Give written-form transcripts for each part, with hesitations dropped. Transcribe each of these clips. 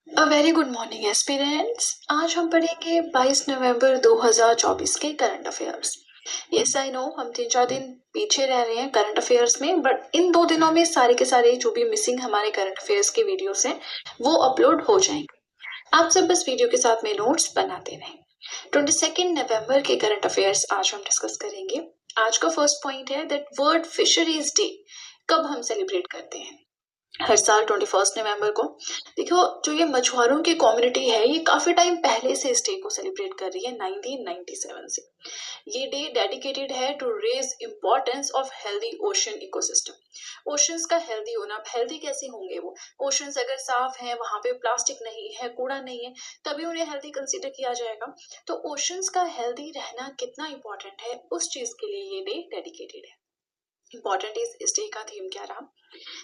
A very good morning aspirants. आज हम पढ़ेंगे 22 नवंबर 2024 के current affairs. Yes I know हम 3-4 दिन पीछे रह रहे हैं करंट अफेयर्स में, बट इन 2 दिनों में सारे के सारे जो भी मिसिंग हमारे करंट अफेयर्स के वीडियोस हैं वो अपलोड हो जाएंगे। आप सब बस वीडियो के साथ में नोट्स बनाते रहें। 22 नवंबर के करंट अफेयर्स आज हम डिस्कस करेंगे। आज का फर्स्ट पॉइंट है दैट वर्ल्ड फिशरीज डे कब हम सेलिब्रेट करते हैं। हर साल 21 नवंबर को। देखो, जो ये मछुआरों की कम्युनिटी है ये काफी टाइम पहले से इस डे को सेलिब्रेट कर रही है, 1997 से। ये डे डेडिकेटेड है to raise importance of healthy ocean ecosystem. Oceans का हेल्दी होना, अब हेल्दी कैसे होंगे वो? ओशंस अगर साफ हैं, वहां पे प्लास्टिक नहीं है, कूड़ा नहीं है, तभी उन्हें हेल्दी कंसीडर किया जाएगा। तो ओशंस का हेल्दी रहना कितना इंपॉर्टेंट है, उस चीज के लिए ये डे डेडिकेटेड है। इंपॉर्टेंट इस डे का थीम क्या रहा?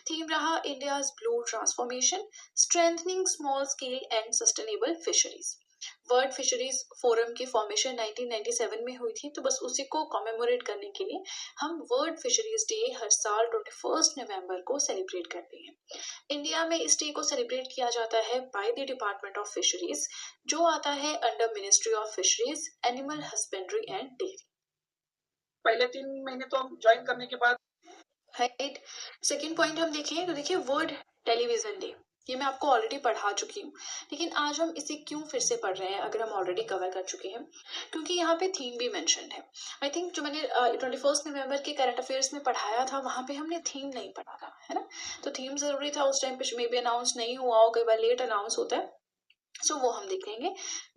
थीम रहा India's blue transformation, strengthening small scale and sustainable fisheries. World fisheries forum की फॉर्मेशन 1997 में हुई थी, तो बस उसी को कॉमेमोरेट करने के लिए हम वर्ल्ड फिशरीज डे हर साल 21 नवंबर को सेलिब्रेट करते हैं। इंडिया में इस डे को सेलिब्रेट किया जाता है by the department of fisheries, जो आता है under ministry of fisheries, animal husbandry and dairy. पहले 3 महीने तो हम ज्वाइन करने के बाद राइट। सेकेंड पॉइंट हम देखें तो देखिए वर्ल्ड टेलीविजन डे, ये मैं आपको ऑलरेडी पढ़ा चुकी हूँ, लेकिन आज हम इसे क्यों फिर से पढ़ रहे हैं अगर हम ऑलरेडी कवर कर चुके हैं? क्योंकि यहाँ पे थीम भी मेंशन है। आई थिंक जो मैंने 21 नवंबर के करंट अफेयर्स में पढ़ाया था वहां पे हमने थीम नहीं पढ़ा था, है ना? तो थीम जरूरी था उस टाइम पे, मे बी अनाउंस नहीं हुआ हो, कई बार लेट अनाउंस होता है, सो वो हम देखेंगे।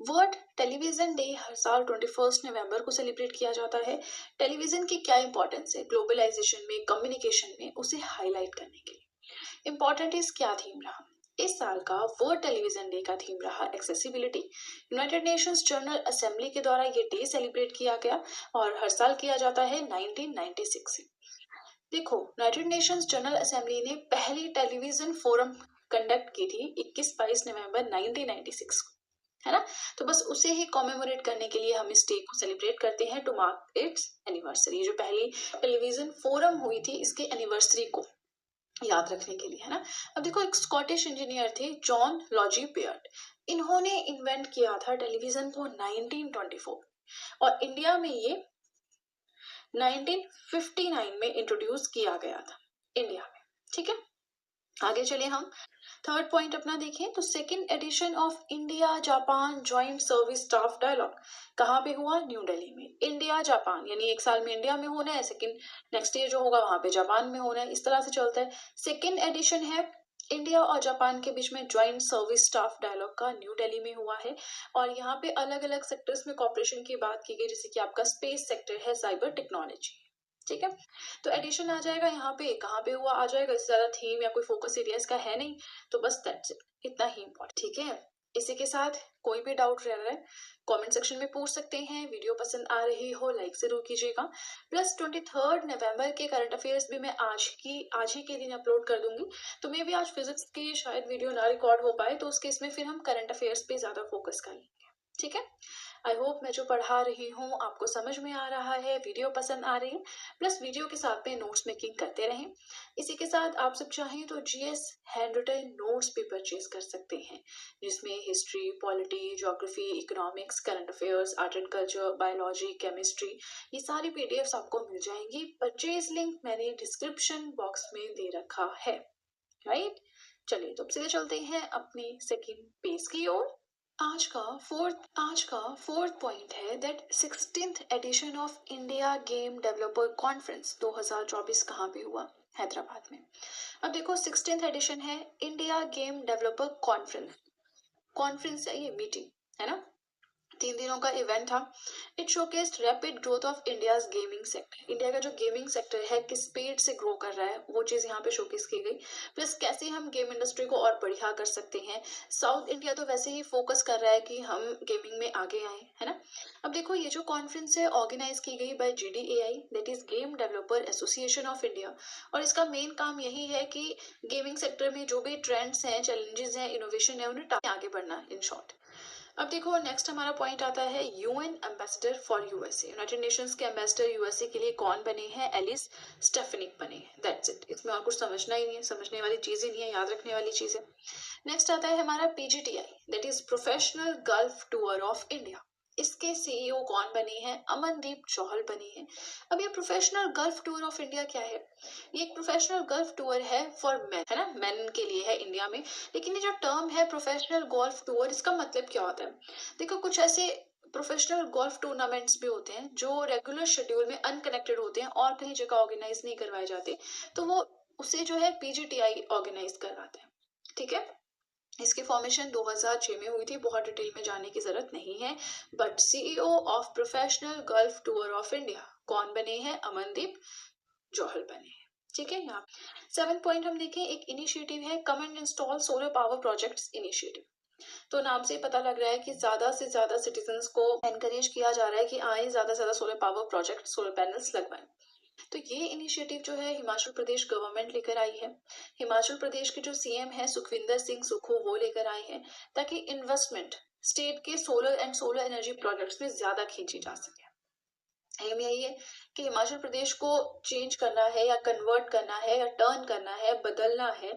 वर्ल्ड टेलीविजन डे हर साल 21 नवंबर को सेलिब्रेट किया जाता है। टेलीविजन की क्या इंपॉर्टेंस है ग्लोबलाइजेशन में, कम्युनिकेशन में, उसे हाईलाइट करने के लिए। इंपॉर्टेंट इज क्या थीम रहा? इस साल का वर्ल्ड टेलीविजन डे का थीम रहा accessibility. United Nations general assembly के द्वारा ये डे सेलिब्रेट किया गया और हर साल किया जाता है 1996 से। देखो, यूनाइटेड नेशंस जनरल असेंबली ने पहली टेलीविजन फोरम कंडक्ट की थी 21-22 नवंबर 1996 को, है ना? तो बस उसे ही कॉमेमोरेट करने के लिए हम इस डे को सेलिब्रेट करते हैं टू मार्क इट्स एनिवर्सरी। जो पहली टेलीविजन फोरम हुई थी इसके एनिवर्सरी को याद रखने के लिए, है ना? अब देखो, एक स्कॉटिश इंजीनियर थे जॉन लॉजी पियर्ट, इन्होंने इन्वेंट किया था टेलीविजन को 1924 और इंडिया में ये 1959 में इंट्रोड्यूस किया गया था इंडिया में। ठीक है, आगे चलिए हम थर्ड पॉइंट अपना देखें तो second edition of India Japan joint service staff dialogue कहाँ पे हुआ? न्यू दिल्ली में। इंडिया जापान यानी एक साल में इंडिया में होना है, सेकेंड नेक्स्ट ईयर जो होगा वहां पे जापान में होना है, इस तरह से चलता है। सेकेंड एडिशन है इंडिया और जापान के बीच में ज्वाइंट सर्विस स्टाफ डायलॉग का, न्यू दिल्ली में हुआ है। और यहाँ पे अलग अलग सेक्टर्स में कॉपरेशन की बात की गई, जैसे कि आपका स्पेस सेक्टर है, साइबर टेक्नोलॉजी। ठीक है, तो एडिशन आ जाएगा यहाँ पे, कहाँ पे हुआ आ जाएगा, इससे ज्यादा थीम या कोई फोकस एरिया इसका है नहीं, तो बस दैट्स इट, इतना ही इम्पोर्टेंट। ठीक है, इसी के साथ कोई भी डाउट रह रहा है कमेंट सेक्शन में पूछ सकते हैं। वीडियो पसंद आ रही हो लाइक जरूर कीजिएगा। प्लस 23 नवंबर के करंट अफेयर्स भी मैं आज ही के दिन अपलोड कर दूंगी, तो मे भी आज फिजिक्स की शायद वीडियो ना रिकॉर्ड हो पाए, तो उस केस में फिर हम करंट अफेयर्स पे ज्यादा फोकस कर लेंगे। ठीक है, आई होप मैं जो पढ़ा रही हूँ आपको समझ में आ रहा है, वीडियो पसंद आ रही है, प्लस वीडियो के साथ में नोट्स मेकिंग करते रहें। इसी के साथ आप सब चाहें तो जीएस हैंड रिटन नोट्स भी परचेज कर सकते हैं, जिसमें history, polity, geography, economics, current affairs, art and culture, biology, chemistry, ये सारी पीडीएफ्स आपको मिल जाएंगी। परचेज लिंक मैंने डिस्क्रिप्शन बॉक्स में दे रखा है। राइट, चलिए तो अब सीधे चलते हैं अपनी सेकेंड पेज की ओर। आज का फोर्थ पॉइंट है that 16th edition of India game developer conference 2024 कहाँ पे हुआ? हैदराबाद में। अब देखो, 16th एडिशन है India game developer conference. Conference है ये, मीटिंग है ना, 3 दिनों का इवेंट था। It showcased rapid growth of India's gaming sector. India का जो गेमिंग सेक्टर है किस स्पीड से ग्रो कर रहा है वो चीज यहाँ पे शोकेस की गई, प्लस कैसे हम गेम इंडस्ट्री को और बढ़िया कर सकते हैं। साउथ इंडिया तो वैसे ही फोकस कर रहा है कि हम गेमिंग में आगे आए, है ना? अब देखो, ये जो कॉन्फ्रेंस है ऑर्गेनाइज की गई by GDAI, that is game developer association of India, और इसका मेन काम यही है कि गेमिंग सेक्टर में जो भी ट्रेंड्स हैं, चैलेंजेस हैं, इनोवेशन है, उन्हें आगे बढ़ना इन शॉर्ट। अब देखो नेक्स्ट हमारा पॉइंट आता है UN ambassador for USA. United Nations के एम्बेसडर यूएसए के लिए कौन बने हैं? एलिस स्टेफेनिक बने हैं। दैट्स इट, इसमें और कुछ समझना ही नहीं है, समझने वाली चीज ही नहीं है, याद रखने वाली चीज है। नेक्स्ट आता है हमारा PGTI, that is professional gulf tour of India. इसके सीईओ कौन बने हैं? अमनदीप जौहल बने हैं। अब ये professional gulf tour of India क्या है? ये एक प्रोफेशनल गल्फ टूर है फॉर मेन, है ना, मेन के लिए है इंडिया में। लेकिन ये जो टर्म है प्रोफेशनल गोल्फ टूर, इसका मतलब क्या होता है? देखो कुछ ऐसे प्रोफेशनल गोल्फ टूर्नामेंट्स भी होते हैं जो रेगुलर शेड्यूल में अनकनेक्टेड होते हैं और कहीं जगह ऑर्गेनाइज नहीं करवाए जाते, तो वो उसे जो है पीजीटीआई ऑर्गेनाइज करवाते हैं। ठीक है, इसकी फॉर्मेशन 2006 में हुई थी, बहुत डिटेल में जाने की जरूरत नहीं है। But CEO of professional gulf tour of India कौन बने हैं? अमनदीप जौहल बने हैं। ठीक है, यहाँ 7 पॉइंट हम देखें, एक इनिशिएटिव है come and install solar power projects initiative. तो नाम से पता लग रहा है कि ज्यादा से ज्यादा सिटीजन्स को एनकरेज किया जा रहा है कि आए ज्यादा से ज्यादा solar power project, solar panels लगवाएं। तो ये इनिशिएटिव जो है हिमाचल प्रदेश गवर्नमेंट लेकर आई है। हिमाचल प्रदेश के जो सीएम है सुखविंदर सिंह सुक्खू, वो लेकर आए हैं ताकि इन्वेस्टमेंट स्टेट के solar and solar energy projects में ज्यादा खींची जा सके। एम यही है कि हिमाचल प्रदेश को चेंज करना है या कन्वर्ट करना है या टर्न करना है, बदलना है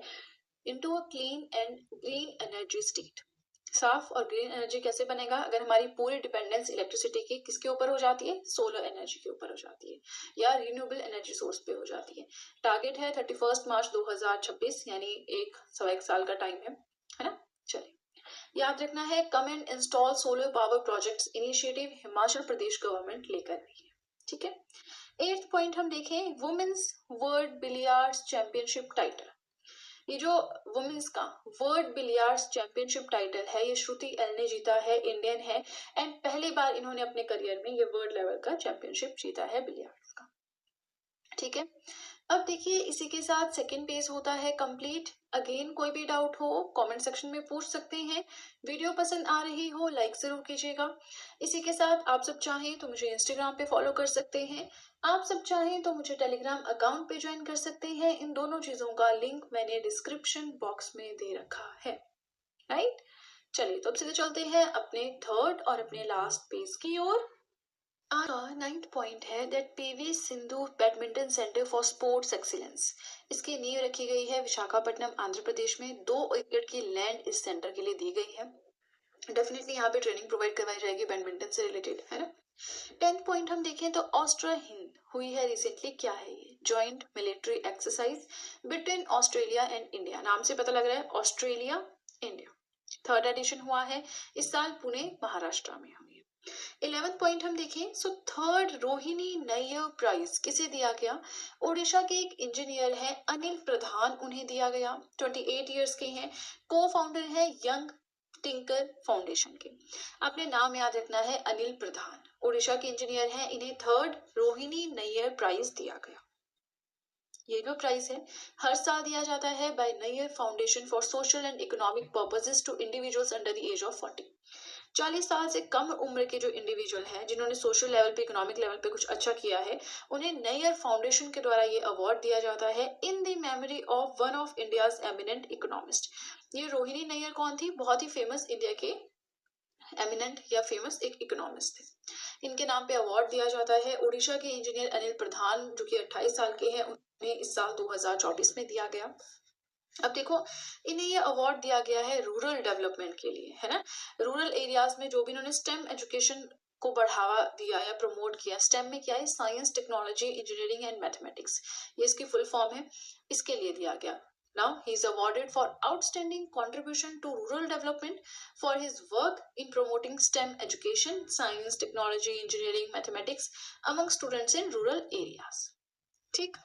into a clean and green energy state. साफ और ग्रीन एनर्जी कैसे बनेगा? अगर हमारी पूरी डिपेंडेंस इलेक्ट्रिसिटी की किसके ऊपर हो जाती है? सोलर एनर्जी के ऊपर हो जाती है या रिन्यूएबल एनर्जी सोर्स पे हो जाती है। टारगेट है 31 मार्च 2026, यानी 1 साल का टाइम है ना। चलिए, याद रखना है come and install solar power projects initiative Himachal Pradesh government लेकर रही है। ठीक है, 8th पॉइंट हम देखें, women's world billiards championship title. ये जो वुमेन्स का वर्ल्ड बिलियर्ड्स चैंपियनशिप टाइटल है, ये श्रुति एल ने जीता है, इंडियन है, एंड पहली बार इन्होंने अपने करियर में ये वर्ल्ड लेवल का चैंपियनशिप जीता है बिलियर्ड्स का। ठीक है, अब देखिए इसी के साथ सेकंड पेज होता है कंप्लीट। अगेन कोई भी डाउट हो कमेंट सेक्शन में पूछ सकते हैं। वीडियो पसंद आ रही हो लाइक जरूर कीजिएगा। इसी के साथ आप सब चाहें तो मुझे इंस्टाग्राम पे फॉलो कर सकते हैं, आप सब चाहें तो मुझे टेलीग्राम अकाउंट पे ज्वाइन कर सकते हैं। इन दोनों चीजों का लिंक मैंने डिस्क्रिप्शन बॉक्स में दे रखा है। राइट, चलिए तो अब सीधे चलते हैं अपने थर्ड और अपने लास्ट पेज की ओर। Our 9th पॉइंट है that PV Sindhu badminton centre for sports excellence. इसकी नींव रखी गई है विशाखापट्टनम आंध्र प्रदेश में। 2 एकड़ की लैंड इस सेंटर के लिए दी गई है। डेफिनेटली यहाँ पे ट्रेनिंग प्रोवाइड करवाई जाएगी बैडमिंटन से रिलेटेड, है ना। 10th पॉइंट हम देखें तो ऑस्ट्रा हिंद हुई है रिसेंटली। क्या है ये? Joint military exercise between Australia and India. नाम से पता लग रहा है ऑस्ट्रेलिया इंडिया। 3rd एडिशन हुआ है इस साल, पुणे महाराष्ट्र में हुई है। 11th पॉइंट हम देखें, सो 3rd रोहिणी नैयर प्राइज किसे दिया गया? ओडिशा के एक इंजीनियर है अनिल प्रधान, उन्हें दिया गया। 28 इयर्स के हैं, को फाउंडर है यंग टिंकर फाउंडेशन के। आपने नाम याद रखना है, अनिल प्रधान, ओडिशा के इंजीनियर हैं, इन्हें 3rd रोहिणी नैयर प्राइज दिया गया। ये जो प्राइज है हर साल दिया जाता है by Nayar foundation for social and economic purposes to individuals under the age of 40। 40 साल से कम उम्र के जो इंडिविजुअल हैं जिन्होंने सोशल लेवल पे, इकोनॉमिक लेवल पे कुछ अच्छा किया है, उन्हें नैयर फाउंडेशन के द्वारा ये अवार्ड दिया जाता है in the memory of one of India's eminent economist. ये रोहिणी नैयर कौन थी? बहुत ही फेमस इंडिया के एमिनेंट या फेमस एक इकोनॉमिस्ट थे। इनके नाम पे अवार्ड दिया जाता है। उड़ीसा के इंजीनियर अनिल प्रधान जो कि 28 साल के हैं, उन्हें इस साल 2024 में दिया गया। अब देखो, इन्हें ये अवार्ड दिया गया है रूरल डेवलपमेंट के लिए, है ना। रूरल एरियाज में जो भी इन्होंने स्टेम एजुकेशन को बढ़ावा दिया या प्रमोट किया। स्टेम में क्या है? Science, technology, engineering and mathematics, ये इसकी फुल फॉर्म है, इसके लिए दिया गया। Now he is awarded for outstanding contribution to rural development for his work in promoting STEM education, science, technology, engineering, mathematics among students in rural areas. ठीक,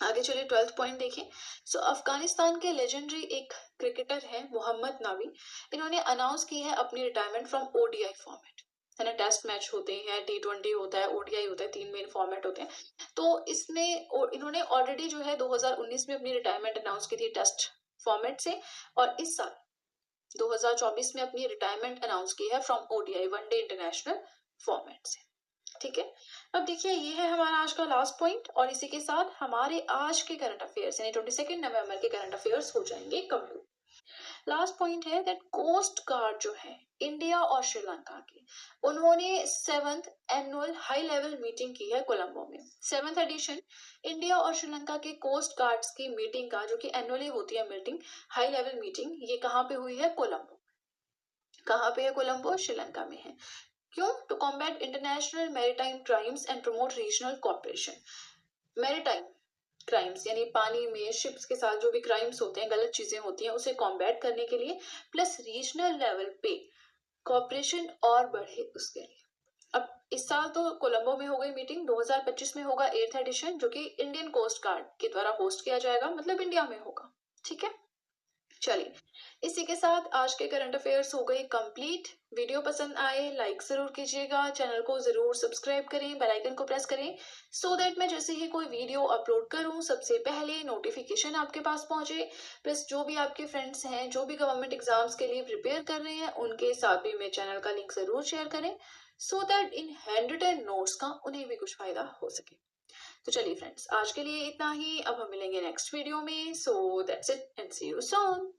आगे चलिए 12th पॉइंट देखें। सो अफगानिस्तान के लेजेंडरी एक क्रिकेटर है मोहम्मद नावी, इन्होंने अनाउंस की है अपनी रिटायरमेंट फ्रॉम ओडीआई फॉर्मेट, है ना। टेस्ट मैच होते हैं, T20 होता है, ओडीआई होता है, 3 मेन फॉर्मेट होते हैं। तो इसमें इन्होंने ऑलरेडी जो है 2019 में अपनी रिटायरमेंट अनाउंस की थी टेस्ट फॉर्मेट से, और इस साल 2024 में अपनी रिटायरमेंट अनाउंस की है from ODI, one day international format से। ठीक है, अब देखिए ये है हमारा आज का लास्ट पॉइंट, और इसी के साथ हमारे आज के करंट अफेयर्स यानी 22 नवंबर के करंट अफेयर्स हो जाएंगे कंप्लीट। लास्ट पॉइंट है दैट कोस्ट गार्ड जो है इंडिया और श्रीलंका की, उन्होंने 7th annual high level meeting की है कोलंबो में। 7th एडिशन इंडिया और श्रीलंका के कोस्ट गार्ड्स की मीटिंग का, जो कि एनुअली होती है मीटिंग, हाई लेवल मीटिंग, ये कहाँ पे हुई है? कोलंबो। कहाँ पे है कोलंबो? श्रीलंका में है। क्यों? To combat international maritime crimes and promote regional cooperation. Maritime crimes यानी पानी में शिप्स के साथ जो भी क्राइम्स होते हैं, गलत चीजें होती हैं, उसे कॉम्बैट करने के लिए, प्लस रीजनल लेवल पे कोऑपरेशन और बढ़े उसके लिए। अब इस साल तो कोलंबो में हो गई मीटिंग, 2025 में होगा 8th एडिशन, जो कि इंडियन कोस्ट गार्ड के द्वारा होस्ट किया जाएगा, मतलब इंडिया में होगा। ठीक है, चलिए इसी के साथ आज के करंट अफेयर्स हो गए कंप्लीट। वीडियो पसंद आए लाइक जरूर कीजिएगा, चैनल को जरूर सब्सक्राइब करें, बेल आइकन को प्रेस करें, सो दैट मैं जैसे ही कोई वीडियो अपलोड करूं सबसे पहले नोटिफिकेशन आपके पास पहुंचे। प्लस जो भी आपके फ्रेंड्स हैं जो भी गवर्नमेंट एग्जाम्स के लिए प्रिपेयर कर रहे हैं, उनके साथ भी मेरे चैनल का लिंक जरूर शेयर करें, so that in handwritten notes का उन्हें भी कुछ फायदा हो सके। तो चलिए फ्रेंड्स, आज के लिए इतना ही। अब हम मिलेंगे नेक्स्ट वीडियो में। So that's it and see you soon.